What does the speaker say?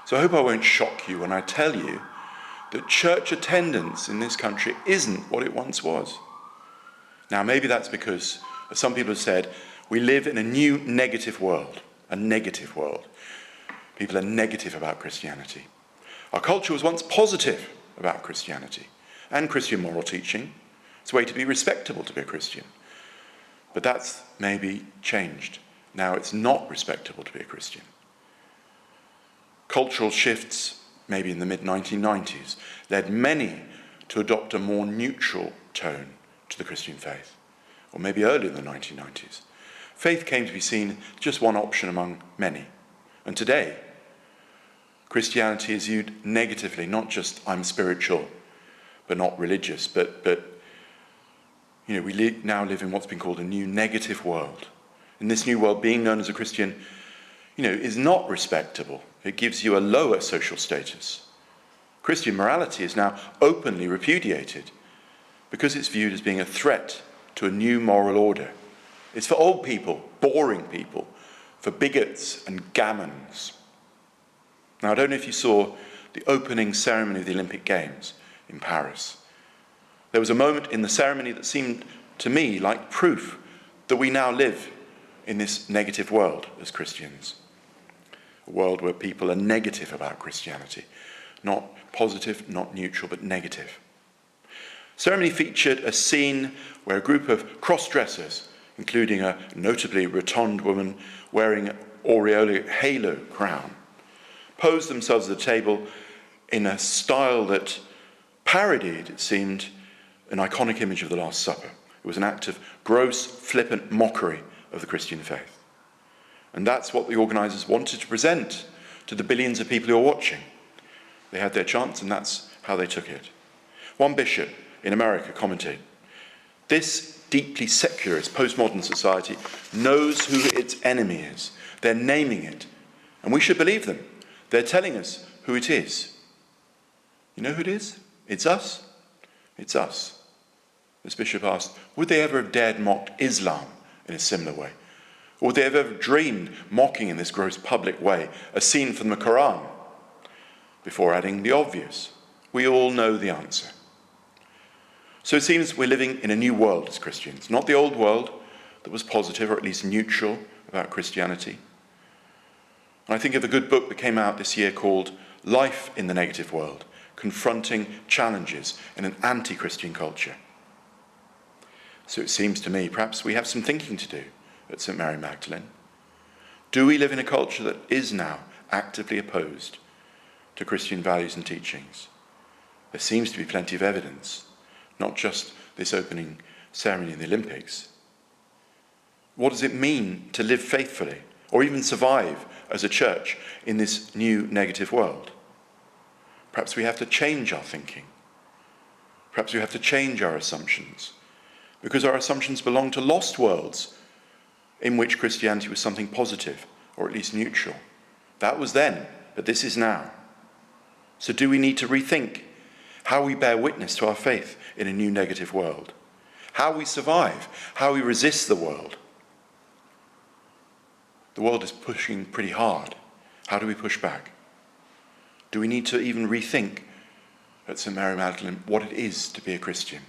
So I hope I won't shock you when I tell you that church attendance in this country isn't what it once was. Now, maybe that's because, as some people have said, we live in a new negative world, a negative world. People are negative about Christianity. Our culture was once positive about Christianity and Christian moral teaching. It's a way to be respectable to be a Christian. But that's maybe changed. Now it's not respectable to be a Christian. Cultural shifts, maybe in the mid-1990s, led many to adopt a more neutral tone to the Christian faith, or maybe earlier in the 1990s. Faith came to be seen as just one option among many. And today, Christianity is viewed negatively, not just I'm spiritual, but not religious, but we now live in what's been called a new negative world. In this new world, being known as a Christian, is not respectable. It gives you a lower social status. Christian morality is now openly repudiated because it's viewed as being a threat to a new moral order. It's for old people, boring people, for bigots and gammons. Now, I don't know if you saw the opening ceremony of the Olympic Games in Paris. There was a moment in the ceremony that seemed to me like proof that we now live in this negative world as Christians. A world where people are negative about Christianity. Not positive, not neutral, but negative. Ceremony featured a scene where a group of cross-dressers, including a notably rotund woman wearing an aureole halo crown, posed themselves at the table in a style that parodied, it seemed, an iconic image of the Last Supper. It was an act of gross, flippant mockery of the Christian faith. And that's what the organisers wanted to present to the billions of people who are watching. They had their chance, and that's how they took it. One bishop in America commented, "This deeply secularist postmodern society knows who its enemy is. They're naming it, and we should believe them. They're telling us who it is." You know who it is? It's us. It's us. This bishop asked, would they ever have dared mock Islam in a similar way? Or would they have ever dreamed mocking in this gross public way a scene from the Quran? Before adding the obvious, we all know the answer. So it seems we're living in a new world as Christians, not the old world that was positive or at least neutral about Christianity. And I think of a good book that came out this year called Life in the Negative World, Confronting Challenges in an Anti-Christian Culture. So it seems to me perhaps we have some thinking to do at St. Mary Magdalene. Do we live in a culture that is now actively opposed to Christian values and teachings? There seems to be plenty of evidence, not just this opening ceremony in the Olympics. What does it mean to live faithfully, or even survive as a church in this new negative world? Perhaps we have to change our thinking. Perhaps we have to change our assumptions, because our assumptions belong to lost worlds in which Christianity was something positive, or at least neutral. That was then, but this is now. So do we need to rethink how we bear witness to our faith in a new negative world? How we survive, how we resist the world? The world is pushing pretty hard. How do we push back? Do we need to even rethink at St. Mary Magdalene what it is to be a Christian?